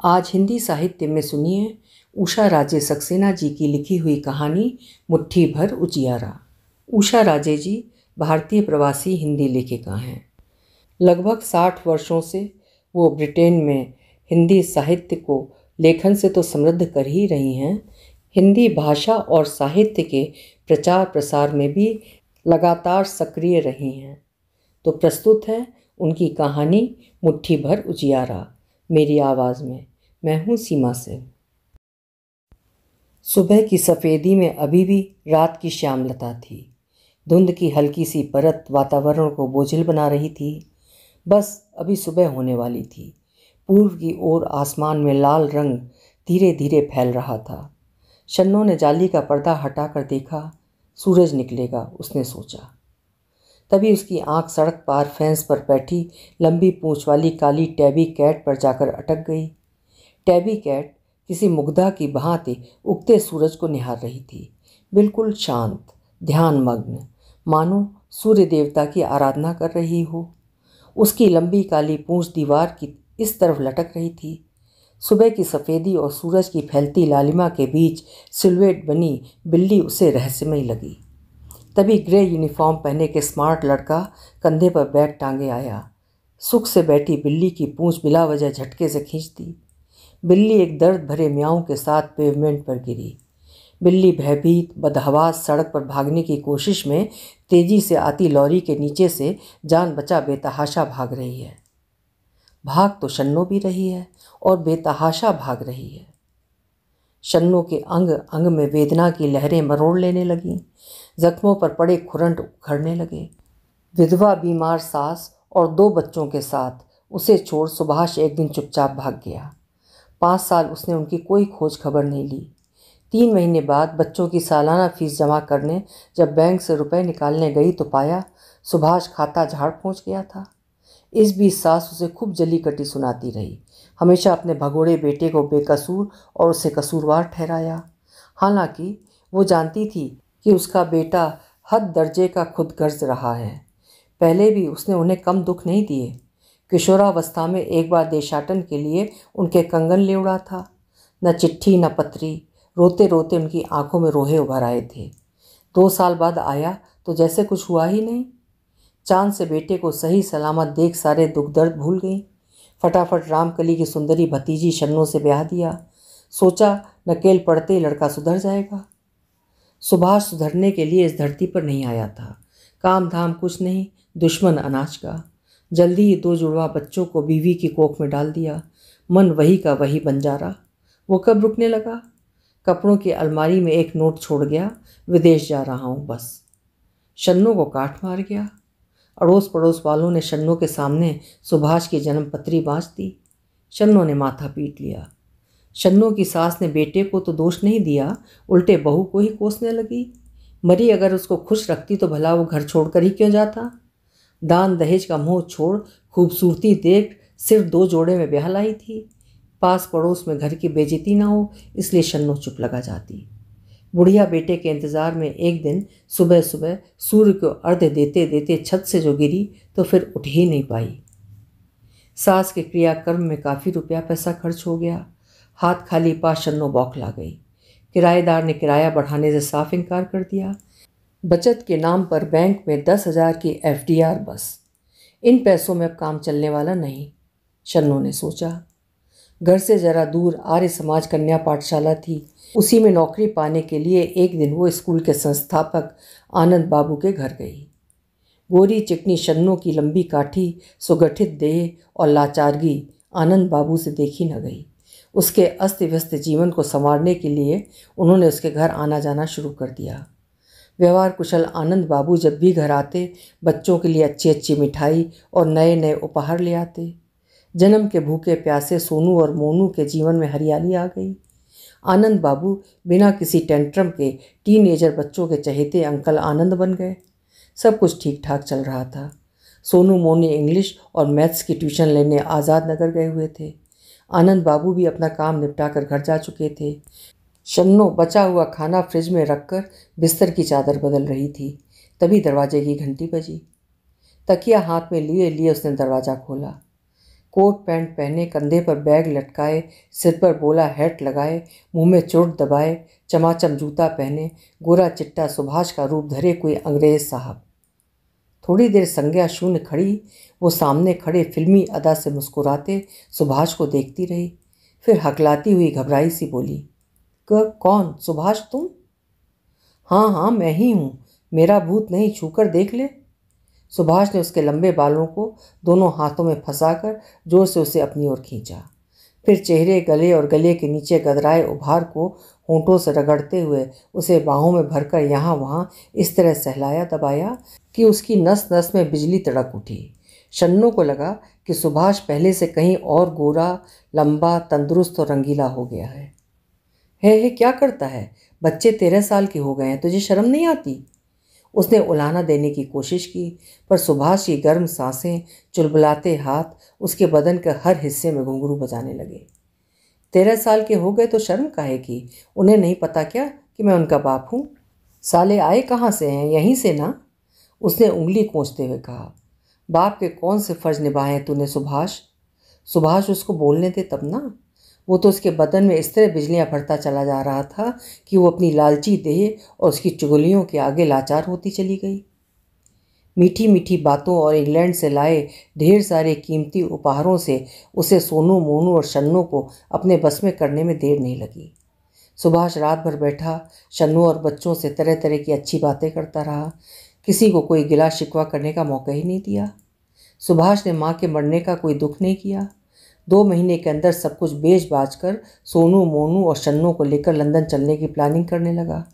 आज हिंदी साहित्य में सुनिए उषा राजे सक्सेना जी की लिखी हुई कहानी मुट्ठी भर उजियारा। उषा राजे जी भारतीय प्रवासी हिंदी लेखिका हैं। लगभग 60 वर्षों से वो ब्रिटेन में हिंदी साहित्य को लेखन से तो समृद्ध कर ही रही हैं, हिंदी भाषा और साहित्य के प्रचार प्रसार में भी लगातार सक्रिय रही हैं। तो प्रस्तुत है उनकी कहानी मुट्ठी भर उजियारा मेरी आवाज़ में। मैं हूँ सीमा से। सुबह की सफ़ेदी में अभी भी रात की श्यामलता थी। धुंध की हल्की सी परत वातावरण को बोझिल बना रही थी। बस अभी सुबह होने वाली थी। पूर्व की ओर आसमान में लाल रंग धीरे धीरे फैल रहा था। शन्नो ने जाली का पर्दा हटाकर देखा। सूरज निकलेगा, उसने सोचा। तभी उसकी आंख सड़क पार फेंस पर बैठी लंबी पूंछ वाली काली टैबी कैट पर जाकर अटक गई। टैबी कैट किसी मुग्धा की भांति उगते सूरज को निहार रही थी, बिल्कुल शांत, ध्यानमग्न, मानो सूर्य देवता की आराधना कर रही हो। उसकी लंबी काली पूंछ दीवार की इस तरफ लटक रही थी। सुबह की सफ़ेदी और सूरज की फैलती लालिमा के बीच सिलुएट बनी बिल्ली उसे रहस्यमयी लगी। तभी ग्रे यूनिफॉर्म पहने के स्मार्ट लड़का कंधे पर बैग टांगे आया। सुख से बैठी बिल्ली की पूंछ बिला वजह झटके से खींच दी। बिल्ली एक दर्द भरे म्याऊं के साथ पेवमेंट पर गिरी। बिल्ली भयभीत बदहवास सड़क पर भागने की कोशिश में तेजी से आती लॉरी के नीचे से जान बचा बेतहाशा भाग रही है। भाग तो शन्नो भी रही है और बेतहाशा भाग रही है। शन्नो के अंग अंग में वेदना की लहरें मरोड़ लेने लगीं। जख्मों पर पड़े खुरंट उखड़ने लगे। विधवा बीमार सास और 2 बच्चों के साथ उसे छोड़ सुभाष एक दिन चुपचाप भाग गया। 5 साल उसने उनकी कोई खोज खबर नहीं ली। 3 महीने बाद बच्चों की सालाना फीस जमा करने जब बैंक से रुपए निकालने गई तो पाया सुभाष खाता झाड़ पहुँच गया था। इस बीच सास उसे खूब जली कटी सुनाती रही। हमेशा अपने भगोड़े बेटे को बेकसूर और उसे कसूरवार ठहराया। हालांकि वो जानती थी कि उसका बेटा हद दर्जे का खुदगर्ज रहा है। पहले भी उसने उन्हें कम दुख नहीं दिए। किशोरावस्था में एक बार देशाटन के लिए उनके कंगन ले उड़ा था। न चिट्ठी न पत्री, रोते रोते उनकी आंखों में रोहे उभर आए थे। 2 साल बाद आया तो जैसे कुछ हुआ ही नहीं। चांद से बेटे को सही सलामत देख सारे दुख दर्द भूल गई। फटाफट रामकली की सुंदरी भतीजी शन्नो से ब्याह दिया। सोचा नकेल पड़ते लड़का सुधर जाएगा। सुभाष सुधरने के लिए इस धरती पर नहीं आया था। काम धाम कुछ नहीं, दुश्मन अनाज का। जल्दी ही 2 जुड़वा बच्चों को बीवी की कोख में डाल दिया। मन वही का वही बंजारा। वो कब रुकने लगा? कपड़ों की अलमारी में एक नोट छोड़ गया, विदेश जा रहा हूँ बस। शन्नो को काट मार गया। अड़ोस पड़ोस वालों ने शन्नो के सामने सुभाष की जन्मपत्री बाँच दी। शन्नो ने माथा पीट लिया। शन्नो की सास ने बेटे को तो दोष नहीं दिया, उल्टे बहू को ही कोसने लगी। मरी अगर उसको खुश रखती तो भला वो घर छोड़कर ही क्यों जाता? दान दहेज का मोह छोड़ खूबसूरती देख सिर्फ 2 जोड़े में ब्याह लाई थी। पास पड़ोस में घर की बेइज्जती ना हो इसलिए शन्नो चुप लगा जाती। बुढ़िया बेटे के इंतज़ार में एक दिन सुबह सुबह सूर्य को अर्घ्य देते देते छत से जो गिरी तो फिर उठ ही नहीं पाई। सास के क्रियाकर्म में काफ़ी रुपया पैसा खर्च हो गया। हाथ खाली पा शन्नो बौखला गई। किराएदार ने किराया बढ़ाने से साफ इनकार कर दिया। बचत के नाम पर बैंक में 10,000 की FDR बस। इन पैसों में अब काम चलने वाला नहीं, शन्नो ने सोचा। घर से जरा दूर आर्य समाज कन्या पाठशाला थी। उसी में नौकरी पाने के लिए एक दिन वो स्कूल के संस्थापक आनंद बाबू के घर गई। गोरी चिकनी शन्नो की लंबी काठी, सुगठित देह और लाचारगी आनंद बाबू से देखी न गई। उसके अस्त व्यस्त जीवन को संवारने के लिए उन्होंने उसके घर आना जाना शुरू कर दिया। व्यवहार कुशल आनंद बाबू जब भी घर आते बच्चों के लिए अच्छी अच्छी मिठाई और नए नए उपहार ले आते। जन्म के भूखे प्यासे सोनू और मोनू के जीवन में हरियाली आ गई। आनंद बाबू बिना किसी टेंट्रम के टीनएजर बच्चों के चहेते अंकल आनंद बन गए। सब कुछ ठीक ठाक चल रहा था। सोनू मोनू इंग्लिश और मैथ्स की ट्यूशन लेने आज़ाद नगर गए हुए थे। आनंद बाबू भी अपना काम निपटाकर घर जा चुके थे। शन्नो बचा हुआ खाना फ्रिज में रखकर बिस्तर की चादर बदल रही थी। तभी दरवाजे की घंटी बजी। तकिया हाथ में लिए लिए उसने दरवाज़ा खोला। कोट पैंट पहने, कंधे पर बैग लटकाए, सिर पर बोला हैट लगाए, मुंह में चोट दबाए, चमाचम जूता पहने, गोरा चिट्टा सुभाष का रूप धरे कोई अंग्रेज साहब। थोड़ी देर संज्ञा शून्य खड़ी वो सामने खड़े फिल्मी अदा से मुस्कुराते सुभाष को देखती रही। फिर हकलाती हुई घबराई सी बोली, कौन? सुभाष तुम? हाँ हाँ मैं ही हूँ, मेरा भूत नहीं, छूकर देख ले। सुभाष ने उसके लंबे बालों को दोनों हाथों में फंसाकर जोर से उसे अपनी ओर खींचा। फिर चेहरे, गले और गले के नीचे गदराए उभार को होंठों से रगड़ते हुए उसे बाहों में भरकर यहाँ वहाँ इस तरह सहलाया दबाया कि उसकी नस नस में बिजली तड़क उठी। शन्नों को लगा कि सुभाष पहले से कहीं और गोरा, लंबा, तंदुरुस्त और रंगीला हो गया है। हे क्या करता है? बच्चे 13 साल के हो गए हैं, तुझे शर्म नहीं आती? उसने उलाहना देने की कोशिश की, पर सुभाष की गर्म सांसें, चुलबुलाते हाथ उसके बदन के हर हिस्से में घुंघरू बजाने लगे। 13 साल के हो गए तो शर्म काहे की? उन्हें नहीं पता क्या कि मैं उनका बाप हूँ? साले आए कहाँ से हैं? यहीं से ना? उसने उंगली कोंचते हुए कहा। बाप के कौन से फर्ज निभाए हैं तूने सुभाष? सुभाष उसको बोलने दे तब ना। वो तो उसके बदन में इस तरह बिजलियां भरता चला जा रहा था कि वो अपनी लालची देह और उसकी चुगलियों के आगे लाचार होती चली गई। मीठी मीठी बातों और इंग्लैंड से लाए ढेर सारे कीमती उपहारों से उसे सोनू, मोनू और शन्नू को अपने बस में करने में देर नहीं लगी। सुभाष रात भर बैठा शन्नू और बच्चों से तरह तरह की अच्छी बातें करता रहा। किसी को कोई गिला शिकवा करने का मौका ही नहीं दिया। सुभाष ने माँ के मरने का कोई दुख नहीं किया। 2 महीने के अंदर सब कुछ बेच बाज कर सोनू, मोनू और शन्नू को लेकर लंदन चलने की प्लानिंग करने लगा।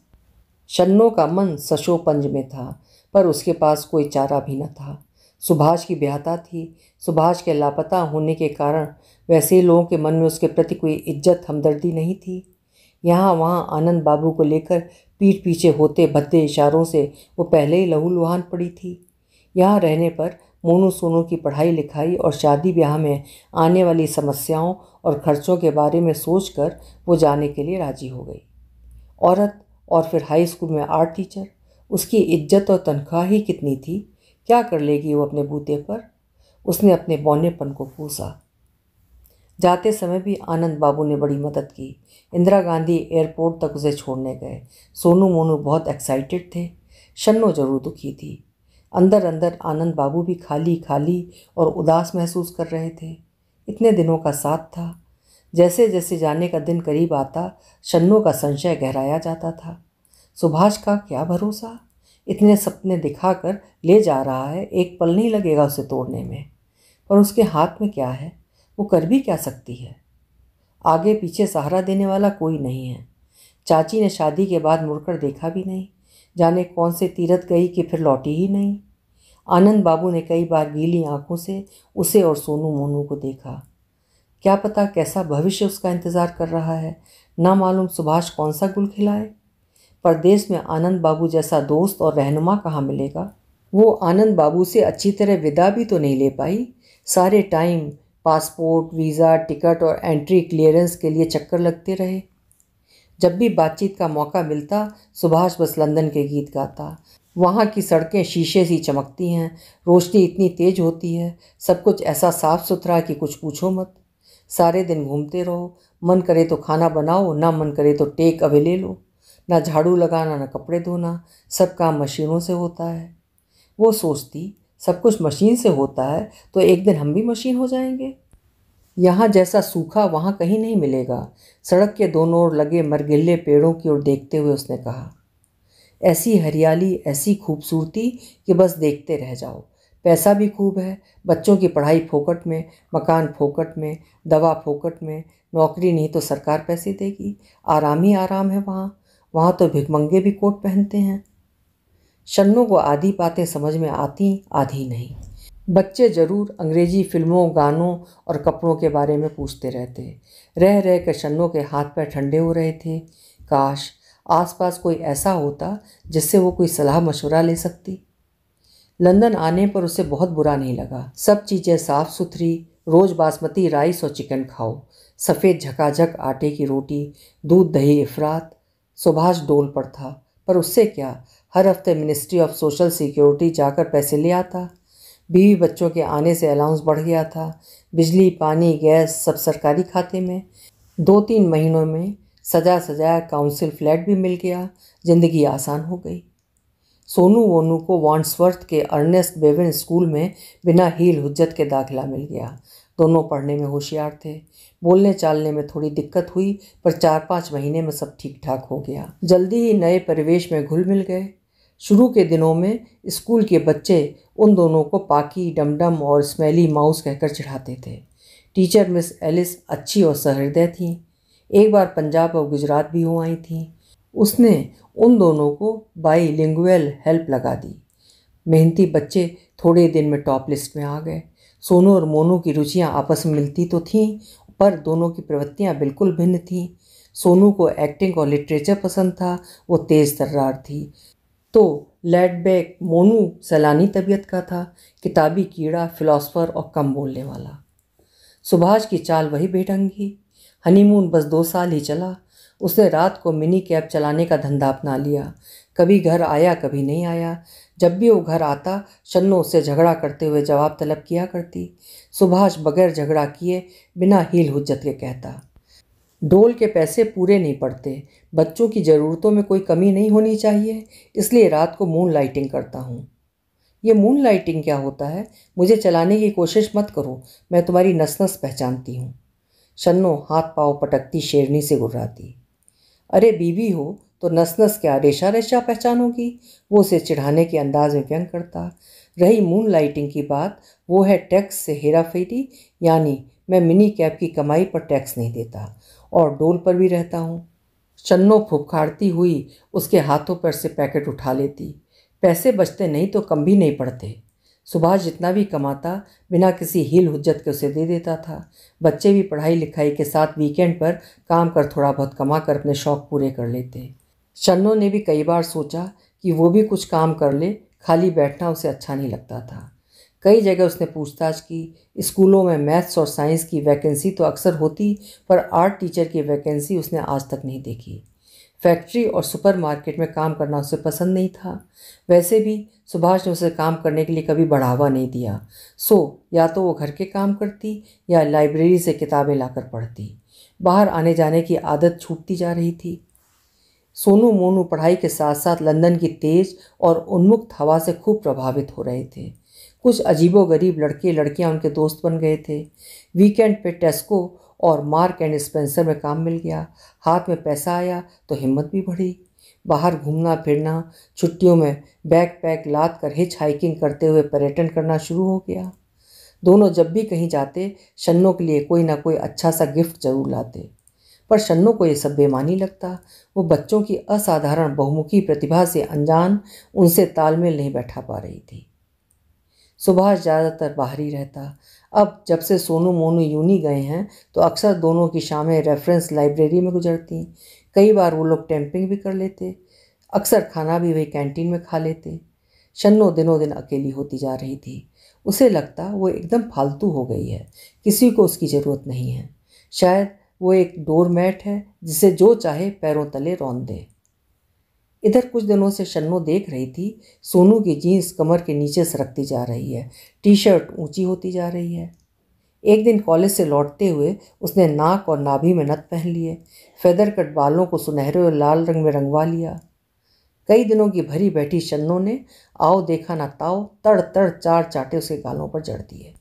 शन्नू का मन सशोपंज में था, पर उसके पास कोई चारा भी न था। सुभाष की ब्याहता थी। सुभाष के लापता होने के कारण वैसे ही लोगों के मन में उसके प्रति कोई इज्जत, हमदर्दी नहीं थी। यहाँ वहाँ आनंद बाबू को लेकर पीठ पीछे होते भद्दे इशारों से वो पहले ही लहूलुहान पड़ी थी। यहाँ रहने पर मोनू सोनू की पढ़ाई लिखाई और शादी ब्याह में आने वाली समस्याओं और खर्चों के बारे में सोचकर वो जाने के लिए राजी हो गई। औरत और फिर हाई स्कूल में आर्ट टीचर, उसकी इज्जत और तनख्वाह ही कितनी थी? क्या कर लेगी वो अपने बूते पर? उसने अपने बौनेपन को पूछा। जाते समय भी आनंद बाबू ने बड़ी मदद की। इंदिरा गांधी एयरपोर्ट तक उसे छोड़ने गए। सोनू मोनू बहुत एक्साइटेड थे। शन्नो जरूर दुखी थी। अंदर अंदर आनंद बाबू भी खाली खाली और उदास महसूस कर रहे थे। इतने दिनों का साथ था। जैसे जैसे जाने का दिन करीब आता, शन्नो का संशय गहराया जाता था। सुभाष का क्या भरोसा? इतने सपने दिखाकर ले जा रहा है, एक पल नहीं लगेगा उसे तोड़ने में। पर उसके हाथ में क्या है? वो कर भी क्या सकती है? आगे पीछे सहारा देने वाला कोई नहीं है। चाची ने शादी के बाद मुड़कर देखा भी नहीं। जाने कौन से तीरथ गई कि फिर लौटी ही नहीं। आनंद बाबू ने कई बार गीली आंखों से उसे और सोनू मोनू को देखा। क्या पता कैसा भविष्य उसका इंतज़ार कर रहा है। ना मालूम सुभाष कौन सा गुल खिलाए। परदेश में आनंद बाबू जैसा दोस्त और रहनुमा कहाँ मिलेगा? वो आनंद बाबू से अच्छी तरह विदा भी तो नहीं ले पाई। सारे टाइम पासपोर्ट, वीज़ा, टिकट और एंट्री क्लियरेंस के लिए चक्कर लगते रहे। जब भी बातचीत का मौका मिलता, सुभाष बस लंदन के गीत गाता। वहाँ की सड़कें शीशे सी चमकती हैं, रोशनी इतनी तेज होती है, सब कुछ ऐसा साफ सुथरा कि कुछ पूछो मत। सारे दिन घूमते रहो, मन करे तो खाना बनाओ, ना मन करे तो टेक अवे ले लो। ना झाड़ू लगाना, ना कपड़े धोना, सब काम मशीनों से होता है। वो सोचती सब कुछ मशीन से होता है तो एक दिन हम भी मशीन हो जाएंगे। यहाँ जैसा सूखा वहाँ कहीं नहीं मिलेगा। सड़क के दोनों ओर लगे मरगिल्ले पेड़ों की ओर देखते हुए उसने कहा, ऐसी हरियाली, ऐसी खूबसूरती कि बस देखते रह जाओ। पैसा भी खूब है, बच्चों की पढ़ाई फोकट में, मकान फोकट में, दवा फोकट में, नौकरी नहीं तो सरकार पैसे देगी। आराम ही आराम है वहाँ। वहाँ तो भिखमंगे भी कोट पहनते हैं। शन्नू को आधी बातें समझ में आती, आधी नहीं। बच्चे जरूर अंग्रेजी फिल्मों, गानों और कपड़ों के बारे में पूछते रहते। रह रह कर शन्नू के हाथ पैर ठंडे हो रहे थे। काश आसपास कोई ऐसा होता जिससे वो कोई सलाह मशवरा ले सकती। लंदन आने पर उसे बहुत बुरा नहीं लगा। सब चीज़ें साफ़ सुथरी, रोज़ बासमती राइस और चिकन खाओ, सफ़ेद झकाझक आटे की रोटी, दूध दही इफ़रात। सुभाष डोल पर था, पर उससे क्या, हर हफ्ते मिनिस्ट्री ऑफ सोशल सिक्योरिटी जाकर पैसे ले आता। बीवी बच्चों के आने से अलाउंस बढ़ गया था। बिजली, पानी, गैस सब सरकारी खाते में। 2-3 महीनों में सजा सजाया काउंसिल फ्लैट भी मिल गया। ज़िंदगी आसान हो गई। सोनू वोनू को वॉन्ड्सवर्थ के अर्नेस्ट बेवन स्कूल में बिना हील हुज्जत के दाखिला मिल गया। दोनों पढ़ने में होशियार थे। बोलने चालने में थोड़ी दिक्कत हुई, पर 4-5 महीने में सब ठीक ठाक हो गया। जल्दी ही नए परिवेश में घुल मिल गए। शुरू के दिनों में स्कूल के बच्चे उन दोनों को पाकी, डमडम और स्मेली माउस कहकर चिढ़ाते थे। टीचर मिस एलिस अच्छी और सहृदय थीं। एक बार पंजाब और गुजरात भी हो आई थीं। उसने उन दोनों को बाईलिंगुअल हेल्प लगा दी। मेहनती बच्चे थोड़े दिन में टॉप लिस्ट में आ गए। सोनू और मोनू की रुचियां आपस में मिलती तो थीं, पर दोनों की प्रवृत्तियां बिल्कुल भिन्न थीं। सोनू को एक्टिंग और लिटरेचर पसंद था, वो तेज़ तर्रार थी। तो लेड बैक मोनू सैलानी तबीयत का था, किताबी कीड़ा, फिलॉसफर और कम बोलने वाला। सुभाष की चाल वही बेढंगी। हनीमून बस 2 साल ही चला। उसने रात को मिनी कैब चलाने का धंधा अपना लिया। कभी घर आया, कभी नहीं आया। जब भी वो घर आता, शन्नो उससे झगड़ा करते हुए जवाब तलब किया करती। सुभाष बगैर झगड़ा किए बिना हील हुज्जत के कहता, डोल के पैसे पूरे नहीं पड़ते, बच्चों की ज़रूरतों में कोई कमी नहीं होनी चाहिए, इसलिए रात को मून लाइटिंग करता हूँ। ये मून लाइटिंग क्या होता है? मुझे चलाने की कोशिश मत करो, मैं तुम्हारी नस नस पहचानती हूँ। शन्नो हाथ पाँव पटकती शेरनी से गुर्राती। अरे बीवी हो तो नस नस क्या, रेशा रेशा पहचानोगी? वो उसे चिढ़ाने के अंदाज में व्यंग करता। रही मून लाइटिंग की बात, वो है टैक्स से हेरा फेरी, यानी मैं मिनी कैब की कमाई पर टैक्स नहीं देता और डोल पर भी रहता हूँ। शन्नो फुफकारती हुई उसके हाथों पर से पैकेट उठा लेती। पैसे बचते नहीं तो कम भी नहीं पड़ते। सुभाष जितना भी कमाता बिना किसी हील हुज्जत के उसे दे देता था। बच्चे भी पढ़ाई लिखाई के साथ वीकेंड पर काम कर थोड़ा बहुत कमा कर अपने शौक़ पूरे कर लेते। शन्नो ने भी कई बार सोचा कि वो भी कुछ काम कर ले, खाली बैठना उसे अच्छा नहीं लगता था। कई जगह उसने पूछताछ की। स्कूलों में मैथ्स और साइंस की वैकेंसी तो अक्सर होती, पर आर्ट टीचर की वैकेंसी उसने आज तक नहीं देखी। फैक्ट्री और सुपरमार्केट में काम करना उसे पसंद नहीं था। वैसे भी सुभाष ने उसे काम करने के लिए कभी बढ़ावा नहीं दिया। सो या तो वो घर के काम करती या लाइब्रेरी से किताबें लाकर पढ़ती। बाहर आने जाने की आदत छूटती जा रही थी। सोनू मोनू पढ़ाई के साथ साथ लंदन की तेज और उन्मुक्त हवा से खूब प्रभावित हो रहे थे। कुछ अजीबोगरीब लड़के लड़कियां उनके दोस्त बन गए थे। वीकेंड पे टेस्को और मार्क एंड स्पेंसर में काम मिल गया। हाथ में पैसा आया तो हिम्मत भी बढ़ी। बाहर घूमना फिरना, छुट्टियों में बैग पैक लाद कर हिच हाइकिंग करते हुए पर्यटन करना शुरू हो गया। दोनों जब भी कहीं जाते, शन्नो के लिए कोई ना कोई अच्छा सा गिफ्ट जरूर लाते, पर शन्नो को ये सब बेमानी लगता। वो बच्चों की असाधारण बहुमुखी प्रतिभा से अनजान उनसे तालमेल नहीं बैठा पा रही थी। सुभाष ज़्यादातर बाहर ही रहता। अब जब से सोनू मोनू यूनी गए हैं तो अक्सर दोनों की शामें रेफरेंस लाइब्रेरी में गुजरती। कई बार वो लोग कैंपिंग भी कर लेते। अक्सर खाना भी वही कैंटीन में खा लेते। शन्नो दिनों दिन अकेली होती जा रही थी। उसे लगता वो एकदम फालतू हो गई है, किसी को उसकी ज़रूरत नहीं है। शायद वो एक डोरमैट है जिसे जो चाहे पैरों तले रौंद दे। इधर कुछ दिनों से शन्नो देख रही थी, सोनू की जीन्स कमर के नीचे सरकती जा रही है, टी शर्ट ऊंची होती जा रही है। एक दिन कॉलेज से लौटते हुए उसने नाक और नाभि में नथ पहन लिए, फेदर कट बालों को सुनहरे और लाल रंग में रंगवा लिया। कई दिनों की भरी बैठी शन्नो ने आओ देखा ना ताओ तड़ तड़ 4 चाटे उसके गालों पर जड़ दिए।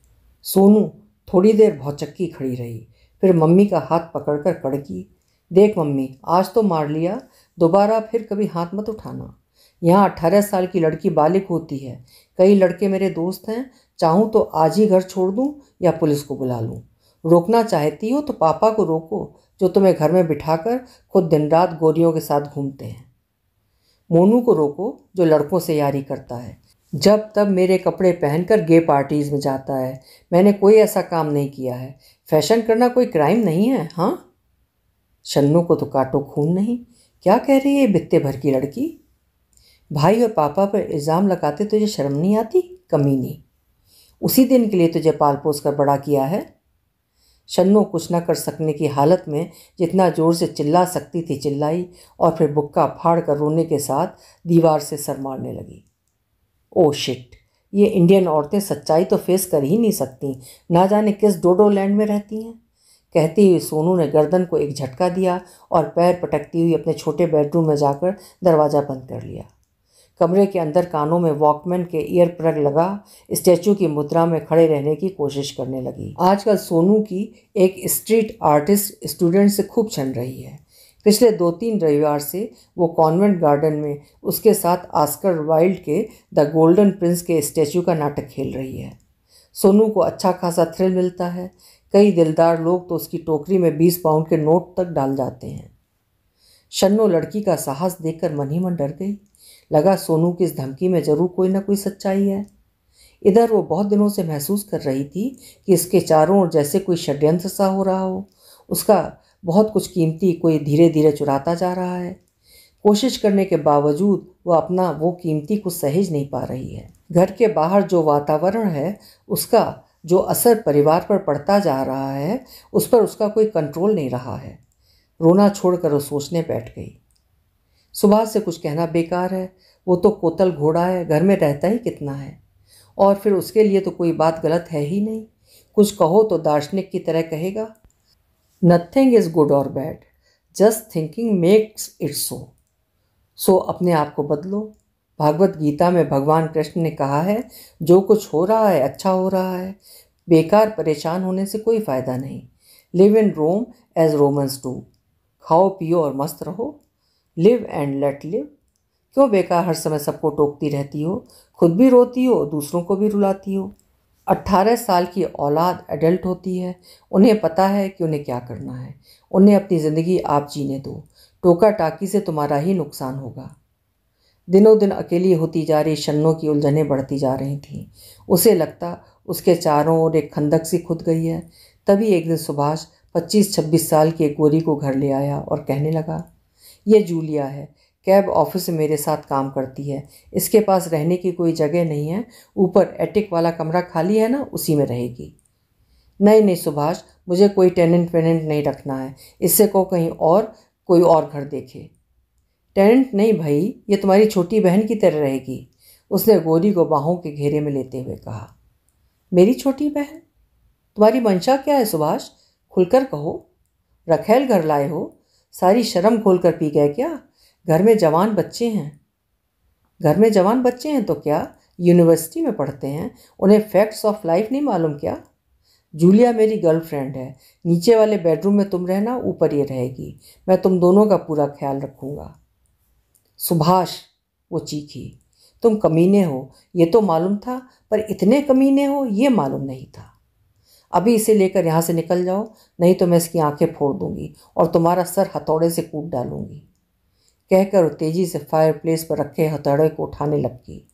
सोनू थोड़ी देर भौचक्की खड़ी रही, फिर मम्मी का हाथ पकड़कर कड़की, देख मम्मी, आज तो मार लिया, दोबारा फिर कभी हाथ मत उठाना। यहाँ 18 साल की लड़की बालिग होती है। कई लड़के मेरे दोस्त हैं, चाहूँ तो आज ही घर छोड़ दूँ या पुलिस को बुला लूँ। रोकना चाहती हो तो पापा को रोको, जो तुम्हें घर में बिठाकर खुद दिन रात गोरियों के साथ घूमते हैं। मोनू को रोको, जो लड़कों से यारी करता है, जब तब मेरे कपड़े पहनकर गे पार्टीज में जाता है। मैंने कोई ऐसा काम नहीं किया है। फैशन करना कोई क्राइम नहीं है। हाँ, शन्नो को तो काटो खून नहीं। क्या कह रही है बित्ते भर की लड़की? भाई और पापा पर इल्ज़ाम लगाते तुझे शर्म नहीं आती? कमीनी, उसी दिन के लिए तुझे पाल पोस कर बड़ा किया है। शन्नो कुछ न कर सकने की हालत में जितना जोर से चिल्ला सकती थी चिल्लाई, और फिर बुक्का फाड़ कर रोने के साथ दीवार से सर मारने लगी। ओ शिट, ये इंडियन औरतें सच्चाई तो फेस कर ही नहीं सकती, ना जाने किस डोडो लैंड में रहती हैं। कहती हुई सोनू ने गर्दन को एक झटका दिया और पैर पटकती हुई अपने छोटे बेडरूम में जाकर दरवाज़ा बंद कर लिया। कमरे के अंदर कानों में वॉकमैन के ईयर प्लग लगा स्टैचू की मुद्रा में खड़े रहने की कोशिश करने लगी। आजकल सोनू की एक स्ट्रीट आर्टिस्ट स्टूडेंट से खूब छन रही है। पिछले 2-3 रविवार से वो कॉन्वेंट गार्डन में उसके साथ ऑस्कर वाइल्ड के द गोल्डन प्रिंस के स्टैचू का नाटक खेल रही है। सोनू को अच्छा खासा थ्रिल मिलता है। कई दिलदार लोग तो उसकी टोकरी में 20 पाउंड के नोट तक डाल जाते हैं। शन्नो लड़की का साहस देखकर मन ही मन डर गई। लगा सोनू की इस धमकी में जरूर कोई ना कोई सच्चाई है। इधर वो बहुत दिनों से महसूस कर रही थी कि इसके चारों ओर जैसे कोई षड्यंत्र सा हो रहा हो। उसका बहुत कुछ कीमती कोई धीरे धीरे चुराता जा रहा है। कोशिश करने के बावजूद वो अपना वो कीमती कुछ सहेज नहीं पा रही है। घर के बाहर जो वातावरण है उसका जो असर परिवार पर पड़ता जा रहा है उस पर उसका कोई कंट्रोल नहीं रहा है। रोना छोड़कर वो सोचने बैठ गई। सुभाष से कुछ कहना बेकार है। वो तो कोतल घोड़ा है, घर में रहता ही कितना है, और फिर उसके लिए तो कोई बात गलत है ही नहीं। कुछ कहो तो दार्शनिक की तरह कहेगा, नथिंग इज गुड और bad, just thinking makes it so. So अपने आप को बदलो। भागवत गीता में भगवान कृष्ण ने कहा है, जो कुछ हो रहा है अच्छा हो रहा है। बेकार परेशान होने से कोई फ़ायदा नहीं। Live in Rome as Romans do. खाओ पियो और मस्त रहो। Live and let live. क्यों बेकार हर समय सबको टोकती रहती हो? खुद भी रोती हो, दूसरों को भी रुलाती हो। 18 साल की औलाद एडल्ट होती है। उन्हें पता है कि उन्हें क्या करना है। उन्हें अपनी ज़िंदगी आप जीने दो। टोका टाकी से तुम्हारा ही नुकसान होगा। दिनों दिन अकेली होती जा रही शन्नो की उलझनें बढ़ती जा रही थीं। उसे लगता उसके चारों ओर एक खंदक सी खुद गई है। तभी एक दिन सुभाष 25-26 साल की एक गोरी को घर ले आया और कहने लगा, ये जूलिया है, कैब ऑफिस में मेरे साथ काम करती है। इसके पास रहने की कोई जगह नहीं है। ऊपर एटिक वाला कमरा खाली है ना, उसी में रहेगी। नहीं नहीं सुभाष, मुझे कोई टेनेंट वेनेंट नहीं रखना है। इससे को कहीं और कोई और घर देखे। टेनेंट नहीं भाई, ये तुम्हारी छोटी बहन की तरह रहेगी, उसने गोरी को बाहों के घेरे में लेते हुए कहा। मेरी छोटी बहन? तुम्हारी मंशा क्या है सुभाष? खुलकर कहो। रखेल घर लाए हो? सारी शर्म खोल कर पी गए क्या? घर में जवान बच्चे हैं। घर में जवान बच्चे हैं तो क्या, यूनिवर्सिटी में पढ़ते हैं, उन्हें फैक्ट्स ऑफ लाइफ नहीं मालूम क्या? जूलिया मेरी गर्लफ्रेंड है। नीचे वाले बेडरूम में तुम रहना, ऊपर ये रहेगी। मैं तुम दोनों का पूरा ख्याल रखूँगा। सुभाष, वो चीखी, तुम कमीने हो ये तो मालूम था, पर इतने कमीने हो ये मालूम नहीं था। अभी इसे लेकर यहाँ से निकल जाओ, नहीं तो मैं इसकी आंखें फोड़ दूंगी और तुम्हारा सर हथौड़े से कूट डालूंगी। कहकर तेजी से फायरप्लेस पर रखे हथौड़े को उठाने लगी।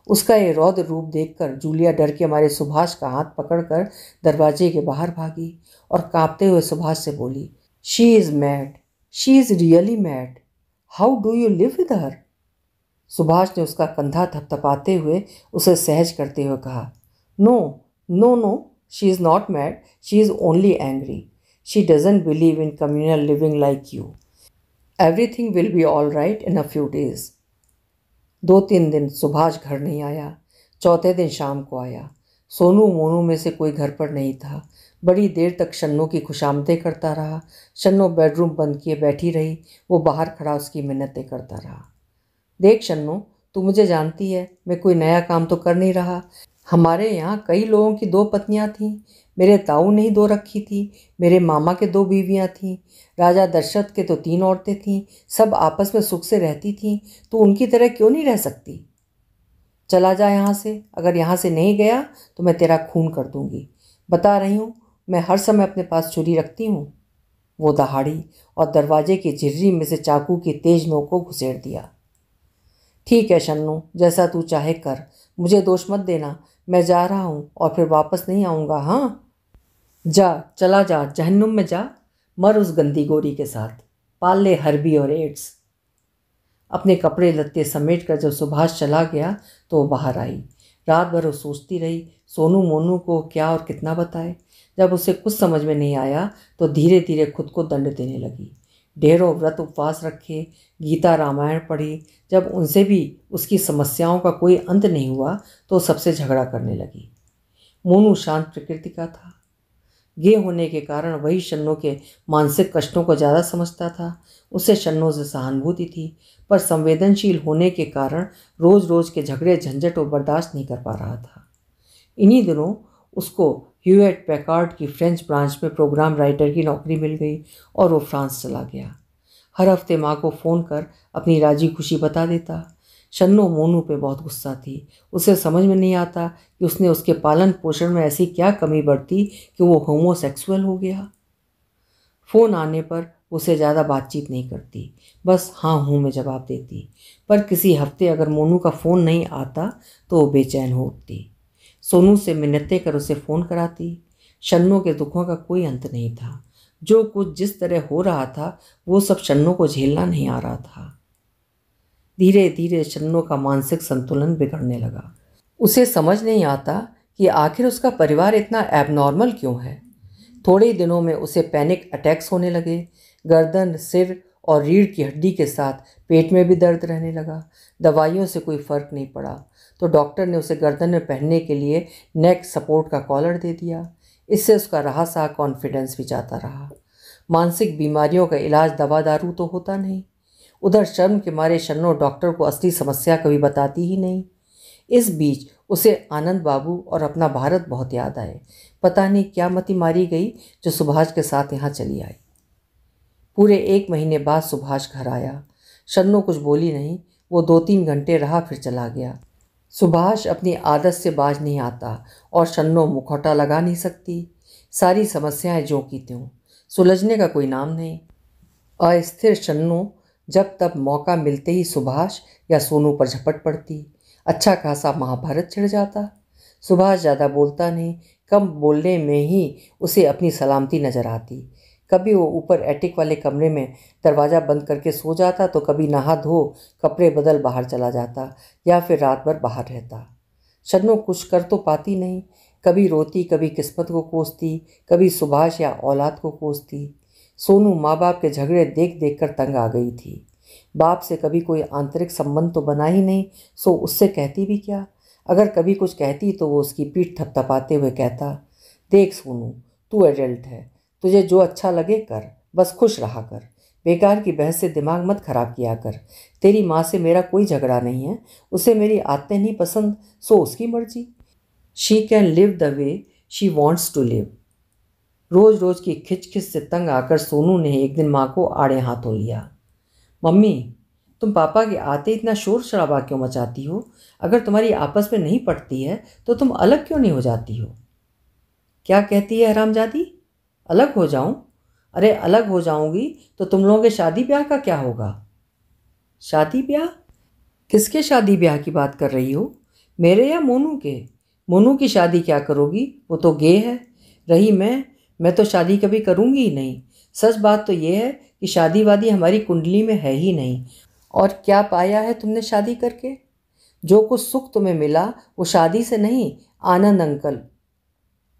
उसका ये रौद्र रूप देखकर जूलिया डर के मारे सुभाष का हाथ पकड़कर दरवाजे के बाहर भागी और कांपते हुए सुभाष से बोली, she is mad, she is really mad, how do you live with her? Subhash ने उसका कंधा थपथपाते हुए उसे सहज करते हुए कहा, no no no, she is not mad, she is only angry, she doesn't believe in communal living like you, everything will be all right in a few days. 2-3 दिन सुभाष घर नहीं आया। चौथे दिन शाम को आया। सोनू मोनू में से कोई घर पर नहीं था। बड़ी देर तक शन्नो की खुशामदें करता रहा। शन्नो बेडरूम बंद किए बैठी रही। वो बाहर खड़ा उसकी मिन्नतें करता रहा। देख शन्नो, तू मुझे जानती है, मैं कोई नया काम तो कर नहीं रहा। हमारे यहाँ कई लोगों की 2 पत्नियाँ थीं। मेरे ताऊ ने ही 2 रखी थी। मेरे मामा के 2 बीवियाँ थीं। राजा दशरथ के तो 3 औरतें थीं। सब आपस में सुख से रहती थीं। तो उनकी तरह क्यों नहीं रह सकती? चला जा यहाँ से। अगर यहाँ से नहीं गया तो मैं तेरा खून कर दूँगी। बता रही हूँ, मैं हर समय अपने पास छुरी रखती हूँ। वो दहाड़ी और दरवाजे की झिर्री में से चाकू की तेज नोक को घुसेड़ दिया। ठीक है शन्नू, जैसा तू चाहे कर, मुझे दोष मत देना। मैं जा रहा हूँ और फिर वापस नहीं आऊँगा। हाँ, जा, चला जा, जहन्नुम में जा, मर उस गंदी गोरी के साथ, पाल ले हर्बी और एड्स। अपने कपड़े लत्ते समेट कर जब सुभाष चला गया तो वो बाहर आई। रात भर वो सोचती रही, सोनू मोनू को क्या और कितना बताए। जब उसे कुछ समझ में नहीं आया तो धीरे धीरे खुद को दंड देने लगी। ढेरों व्रत उपवास रखे, गीता रामायण पढ़ी। जब उनसे भी उसकी समस्याओं का कोई अंत नहीं हुआ तो सबसे झगड़ा करने लगी। मोनू शांत प्रकृति का था। गे होने के कारण वही शन्नों के मानसिक कष्टों को ज़्यादा समझता था। उसे शन्नों से सहानुभूति थी, पर संवेदनशील होने के कारण रोज़ रोज़ के झगड़े झंझट वो बर्दाश्त नहीं कर पा रहा था। इन्हीं दिनों उसको ह्यूएट पैकार्ड की फ्रेंच ब्रांच में प्रोग्राम राइटर की नौकरी मिल गई और वो फ्रांस चला गया। हर हफ्ते माँ को फ़ोन कर अपनी राजी खुशी बता देता। शन्नो मोनू पे बहुत गुस्सा थी। उसे समझ में नहीं आता कि उसने उसके पालन पोषण में ऐसी क्या कमी बरती कि वो होमोसेक्सुअल हो गया। फ़ोन आने पर उसे ज़्यादा बातचीत नहीं करती, बस हाँ हूँ में जवाब देती। पर किसी हफ्ते अगर मोनू का फ़ोन नहीं आता तो वो बेचैन हो उठती। सोनू से मिन्नतें कर उसे फ़ोन कराती। शन्नो के दुखों का कोई अंत नहीं था। जो कुछ जिस तरह हो रहा था वो सब शन्नो को झेलना नहीं आ रहा था। धीरे धीरे शन्नो का मानसिक संतुलन बिगड़ने लगा। उसे समझ नहीं आता कि आखिर उसका परिवार इतना एबनॉर्मल क्यों है। थोड़े ही दिनों में उसे पैनिक अटैक्स होने लगे। गर्दन, सिर और रीढ़ की हड्डी के साथ पेट में भी दर्द रहने लगा। दवाइयों से कोई फ़र्क नहीं पड़ा तो डॉक्टर ने उसे गर्दन में पहनने के लिए नेक सपोर्ट का कॉलर दे दिया। इससे उसका रहा सहा कॉन्फिडेंस भी जाता रहा। मानसिक बीमारियों का इलाज दवा दारू तो होता नहीं। उधर शर्म के मारे शन्नो डॉक्टर को असली समस्या कभी बताती ही नहीं। इस बीच उसे आनंद बाबू और अपना भारत बहुत याद आए। पता नहीं क्या मति मारी गई जो सुभाष के साथ यहाँ चली आई। पूरे 1 महीने बाद सुभाष घर आया। शन्नो कुछ बोली नहीं। वो 2-3 घंटे रहा फिर चला गया। सुभाष अपनी आदत से बाज नहीं आता और शन्नो मुखौटा लगा नहीं सकती। सारी समस्याएं ज्यों की त्यों, सुलझने का कोई नाम नहीं। अस्थिर शन्नो जब तब मौका मिलते ही सुभाष या सोनू पर झपट पड़ती। अच्छा खासा महाभारत छिड़ जाता। सुभाष ज़्यादा बोलता नहीं, कम बोलने में ही उसे अपनी सलामती नज़र आती। कभी वो ऊपर एटिक वाले कमरे में दरवाज़ा बंद करके सो जाता तो कभी नहा धो कपड़े बदल बाहर चला जाता या फिर रात भर बाहर रहता। शन्नो कुछ कर तो पाती नहीं। कभी रोती, कभी किस्मत को कोसती, कभी सुभाष या औलाद को कोसती। सोनू माँ बाप के झगड़े देख देख कर तंग आ गई थी। बाप से कभी कोई आंतरिक संबंध तो बना ही नहीं, सो उससे कहती भी क्या। अगर कभी कुछ कहती तो वो उसकी पीठ थपथपाते हुए कहता, देख सोनू, तू एडल्ट है, तुझे जो अच्छा लगे कर, बस खुश रहा कर। बेकार की बहस से दिमाग मत खराब किया कर। तेरी माँ से मेरा कोई झगड़ा नहीं है, उसे मेरी आदतें नहीं पसंद, सो उसकी मर्जी। She can live the way she wants to live. रोज़ रोज़ की खिचखिच से तंग आकर सोनू ने एक दिन माँ को आड़े हाथों लिया। मम्मी, तुम पापा के आते इतना शोर शराबा क्यों मचाती हो? अगर तुम्हारी आपस में नहीं पटती है तो तुम अलग क्यों नहीं हो जाती हो? क्या कहती है हरामजादी? अलग हो जाऊं? अरे अलग हो जाऊंगी तो तुम लोगों के शादी ब्याह का क्या होगा? शादी ब्याह? किसके शादी ब्याह की बात कर रही हो? मेरे या मोनू के? मोनू की शादी क्या करोगी? वो तो गे है। रही मैं तो शादी कभी करूंगी ही नहीं। सच बात तो ये है कि शादी वादी हमारी कुंडली में है ही नहीं। और क्या पाया है तुमने शादी करके? जो कुछ सुख तुम्हें मिला वो शादी से नहीं, आनंद अंकल।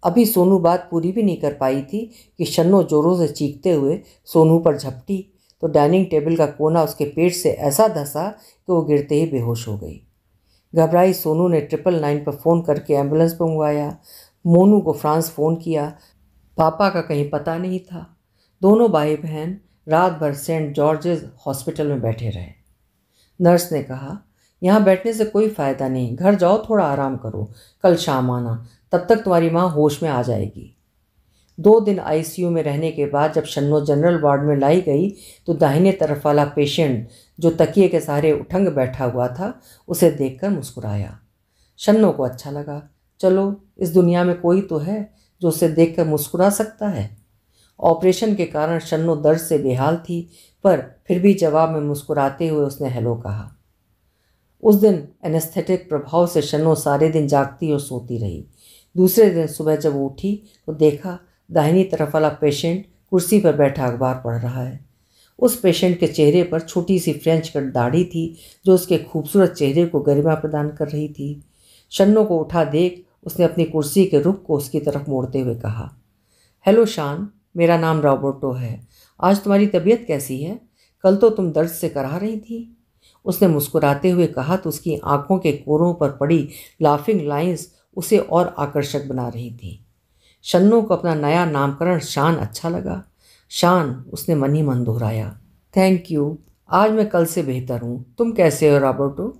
अभी सोनू बात पूरी भी नहीं कर पाई थी कि शन्नो जोरों से चीखते हुए सोनू पर झपटी तो डाइनिंग टेबल का कोना उसके पेट से ऐसा धंसा कि वो गिरते ही बेहोश हो गई। घबराई सोनू ने 999 पर फ़ोन करके एम्बुलेंस मंगवाया। मोनू को फ्रांस फ़ोन किया। पापा का कहीं पता नहीं था। दोनों भाई बहन रात भर सेंट जॉर्जेस हॉस्पिटल में बैठे रहे। नर्स ने कहा, यहाँ बैठने से कोई फ़ायदा नहीं, घर जाओ, थोड़ा आराम करो, कल शाम आना, तब तक तुम्हारी माँ होश में आ जाएगी। 2 दिन आईसीयू में रहने के बाद जब शन्नो जनरल वार्ड में लाई गई तो दाहिने तरफ वाला पेशेंट जो तकिए के सहारे उठंग बैठा हुआ था उसे देखकर मुस्कुराया। शन्नो को अच्छा लगा। चलो, इस दुनिया में कोई तो है जो उसे देखकर मुस्कुरा सकता है। ऑपरेशन के कारण शन्नो दर्द से बेहाल थी, पर फिर भी जवाब में मुस्कुराते हुए उसने हेलो कहा। उस दिन एनेस्थेटिक प्रभाव से शन्नो सारे दिन जागती और सोती रही। दूसरे दिन सुबह जब वो उठी तो देखा दाहिनी तरफ वाला पेशेंट कुर्सी पर बैठा अखबार पढ़ रहा है। उस पेशेंट के चेहरे पर छोटी सी फ्रेंच कट दाढ़ी थी जो उसके खूबसूरत चेहरे को गरिमा प्रदान कर रही थी। शन्नो को उठा देख उसने अपनी कुर्सी के रुख को उसकी तरफ मोड़ते हुए कहा, हेलो शान, मेरा नाम रॉबर्टो है आज तुम्हारी तबीयत कैसी है? कल तो तुम दर्द से कराह रही थी। उसने मुस्कुराते हुए कहा तो उसकी आंखों के कोरों पर पड़ी लाफिंग लाइंस उसे और आकर्षक बना रही थी। शन्नू को अपना नया नामकरण शान अच्छा लगा। शान, उसने मन ही मन दोहराया। थैंक यू, आज मैं कल से बेहतर हूँ। तुम कैसे हो रॉबर्टो?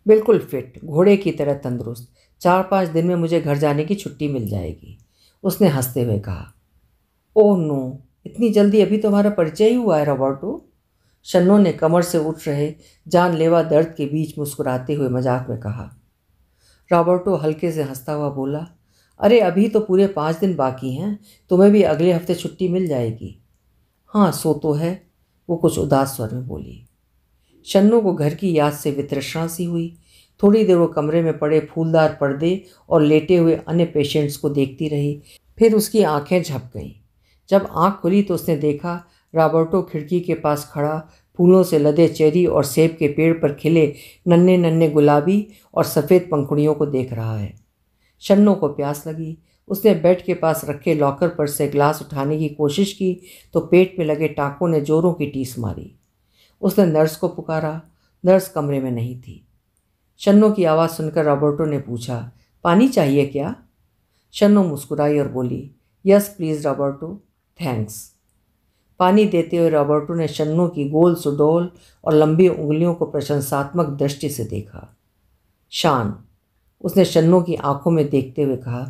बिल्कुल फिट, घोड़े की तरह तंदुरुस्त। 4-5 दिन में मुझे घर जाने की छुट्टी मिल जाएगी, उसने हंसते हुए कहा। ओह नो, इतनी जल्दी? अभी तुम्हारा परिचय ही हुआ है रॉबर्टो? शन्नो ने कमर से उठ रहे जानलेवा दर्द के बीच मुस्कुराते हुए मजाक में कहा। रॉबर्टो हल्के से हंसता हुआ बोला, अरे अभी तो पूरे 5 दिन बाकी हैं, तुम्हें भी अगले हफ्ते छुट्टी मिल जाएगी। हाँ सो तो है, वो कुछ उदास स्वर में बोली। शन्नो को घर की याद से वितृष्णा सी हुई। थोड़ी देर वो कमरे में पड़े फूलदार पर्दे और लेटे हुए अन्य पेशेंट्स को देखती रही। फिर उसकी आंखें झप गईं। जब आंख खुली तो उसने देखा रॉबर्टो खिड़की के पास खड़ा फूलों से लदे चेरी और सेब के पेड़ पर खिले नन्हे नन्हे गुलाबी और सफ़ेद पंखुड़ियों को देख रहा है। शन्नो को प्यास लगी। उसने बेड के पास रखे लॉकर पर से ग्लास उठाने की कोशिश की तो पेट में लगे टाँकों ने जोरों की टीस मारी। उसने नर्स को पुकारा। नर्स कमरे में नहीं थी। शन्नो की आवाज़ सुनकर रॉबर्टो ने पूछा, पानी चाहिए क्या? शन्नो मुस्कुराई और बोली, यस प्लीज़ रॉबर्टो, थैंक्स। पानी देते हुए रॉबर्टो ने शन्नो की गोल सुडौल और लंबी उंगलियों को प्रशंसात्मक दृष्टि से देखा। शान, उसने शन्नो की आंखों में देखते हुए कहा,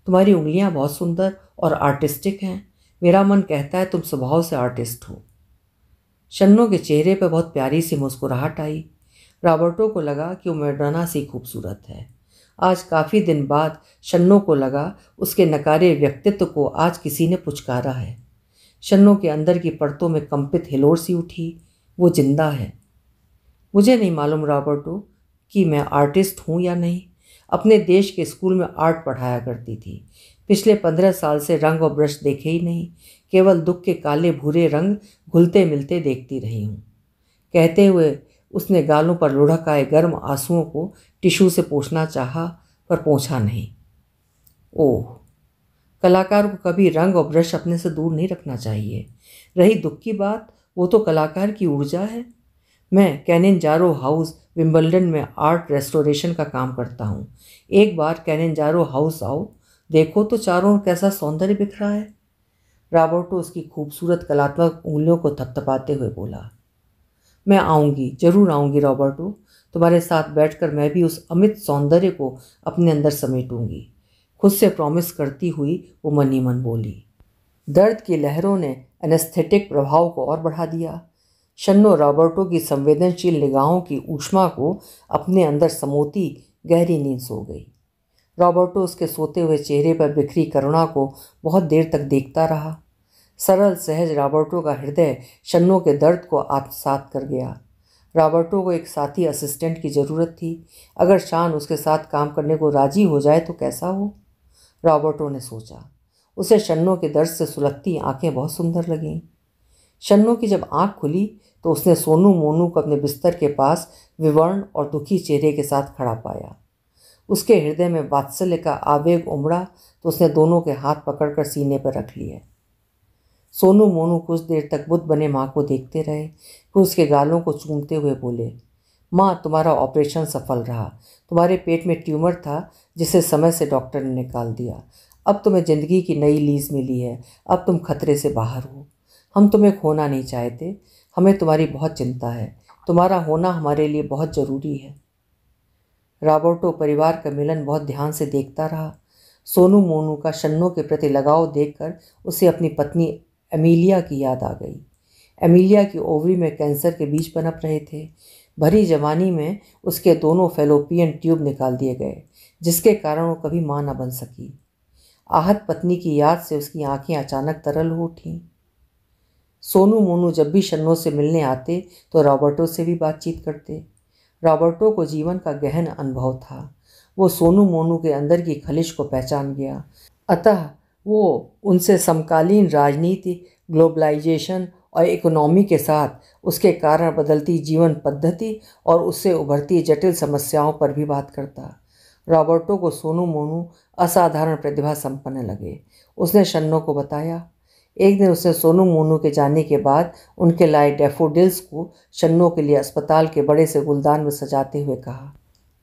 तुम्हारी उंगलियां बहुत सुंदर और आर्टिस्टिक हैं। मेरा मन कहता है तुम स्वभाव से आर्टिस्ट हो। शन्नो के चेहरे पर बहुत प्यारी सी मुस्कुराहट आई। रॉबर्टो को लगा कि वो मैडोना सी खूबसूरत है। आज काफ़ी दिन बाद शन्नो को लगा उसके नकारे व्यक्तित्व को आज किसी ने पुचकारा है। शन्नो के अंदर की परतों में कंपित हिलोर सी उठी। वो जिंदा है। मुझे नहीं मालूम रॉबर्टो कि मैं आर्टिस्ट हूँ या नहीं। अपने देश के स्कूल में आर्ट पढ़ाया करती थी। पिछले 15 साल से रंग और ब्रश देखे ही नहीं, केवल दुख के काले भूरे रंग घुलते मिलते देखती रही हूँ। कहते हुए उसने गालों पर लुढ़क आए गर्म आंसुओं को टिश्यू से पोंछना चाहा, पर पोंछा नहीं। ओह, कलाकार को कभी रंग और ब्रश अपने से दूर नहीं रखना चाहिए। रही दुख की बात, वो तो कलाकार की ऊर्जा है। मैं कैनिंजारो हाउस विंबलडन में आर्ट रेस्टोरेशन का काम करता हूँ। एक बार कैनिंजारो हाउस आओ, देखो तो चारों ओर कैसा सौंदर्य बिखरा है। रॉबर्टो उसकी खूबसूरत कलात्मक उंगलियों को थपथपाते हुए बोला, मैं आऊँगी, जरूर आऊँगी रॉबर्टो। तुम्हारे साथ बैठकर मैं भी उस अमित सौंदर्य को अपने अंदर समेटूंगी, खुद से प्रॉमिस करती हुई वो मन ही मन बोली। दर्द की लहरों ने एनेस्थेटिक प्रभाव को और बढ़ा दिया। शन्नो रॉबर्टो की संवेदनशील निगाहों की ऊष्मा को अपने अंदर समोती गहरी नींद सो गई। रॉबर्टो उसके सोते हुए चेहरे पर बिखरी करुणा को बहुत देर तक देखता रहा। सरल सहज रॉबर्टो का हृदय शन्नो के दर्द को आत्मसात कर गया। रॉबर्टो को एक साथी असिस्टेंट की ज़रूरत थी। अगर शान उसके साथ काम करने को राजी हो जाए तो कैसा हो? रॉबर्टो ने सोचा। उसे शन्नो के दर्द से सुलगती आंखें बहुत सुंदर लगीं। शन्नो की जब आंख खुली तो उसने सोनू मोनू को अपने बिस्तर के पास विवर्ण और दुखी चेहरे के साथ खड़ा पाया। उसके हृदय में वात्सल्य का आवेग उमड़ा तो उसने दोनों के हाथ पकड़कर सीने पर रख लिए। सोनू मोनू कुछ देर तक बुद्ध बने माँ को देखते रहे, फिर उसके गालों को चूमते हुए बोले, माँ तुम्हारा ऑपरेशन सफल रहा। तुम्हारे पेट में ट्यूमर था जिसे समय से डॉक्टर ने निकाल दिया। अब तुम्हें ज़िंदगी की नई लीज मिली है। अब तुम खतरे से बाहर हो। हम तुम्हें खोना नहीं चाहते। हमें तुम्हारी बहुत चिंता है। तुम्हारा होना हमारे लिए बहुत ज़रूरी है। रॉबर्टो परिवार का मिलन बहुत ध्यान से देखता रहा। सोनू मोनू का शन्नो के प्रति लगाव देखकर उसे अपनी पत्नी एमिलिया की याद आ गई। एमिलिया की ओवरी में कैंसर के बीज पनप रहे थे। भरी जवानी में उसके दोनों फेलोपियन ट्यूब निकाल दिए गए, जिसके कारण वो कभी मां न बन सकी। आहत पत्नी की याद से उसकी आंखें अचानक तरल हो उठीं। सोनू मोनू जब भी शन्नो से मिलने आते तो रॉबर्टो से भी बातचीत करते। रॉबर्टो को जीवन का गहन अनुभव था। वो सोनू मोनू के अंदर की खलिश को पहचान गया। अतः वो उनसे समकालीन राजनीति, ग्लोबलाइजेशन और इकोनॉमी के साथ उसके कारण बदलती जीवन पद्धति और उससे उभरती जटिल समस्याओं पर भी बात करता। रॉबर्टो को सोनू मोनू असाधारण प्रतिभा संपन्न लगे। उसने शन्नो को बताया, एक दिन उसने सोनू मोनू के जाने के बाद उनके लाए डैफोडिल्स को शन्नों के लिए अस्पताल के बड़े से गुलदान में सजाते हुए कहा,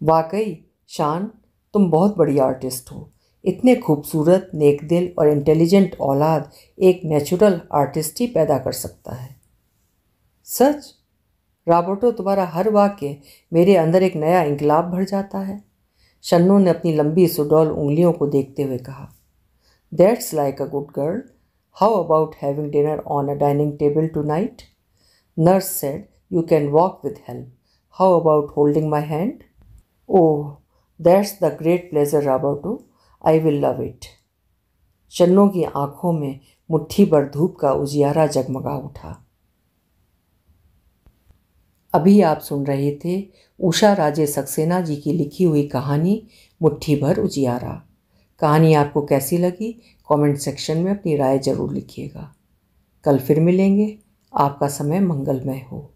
वाकई शान, तुम बहुत बड़ी आर्टिस्ट हो। इतने खूबसूरत, नेकदिल और इंटेलिजेंट औलाद एक नेचुरल आर्टिस्ट ही पैदा कर सकता है। सच रॉबर्टो, तुम्हारा हर वाक्य मेरे अंदर एक नया इंकलाब भर जाता है। शन्नू ने अपनी लंबी सुडौल उंगलियों को देखते हुए कहा, that's like a good girl. How about having dinner on a dining table tonight? Nurse said you can walk with help. How about holding my hand? Oh, that's the great pleasure Roberto, I will love it. Shannu की आंखों में मुट्ठी भर धूप का उजियारा जगमगा उठा। अभी आप सुन रहे थे उषा राजे सक्सेना जी की लिखी हुई कहानी मुट्ठी भर उजियारा। कहानी आपको कैसी लगी कमेंट सेक्शन में अपनी राय जरूर लिखिएगा। कल फिर मिलेंगे। आपका समय मंगलमय हो।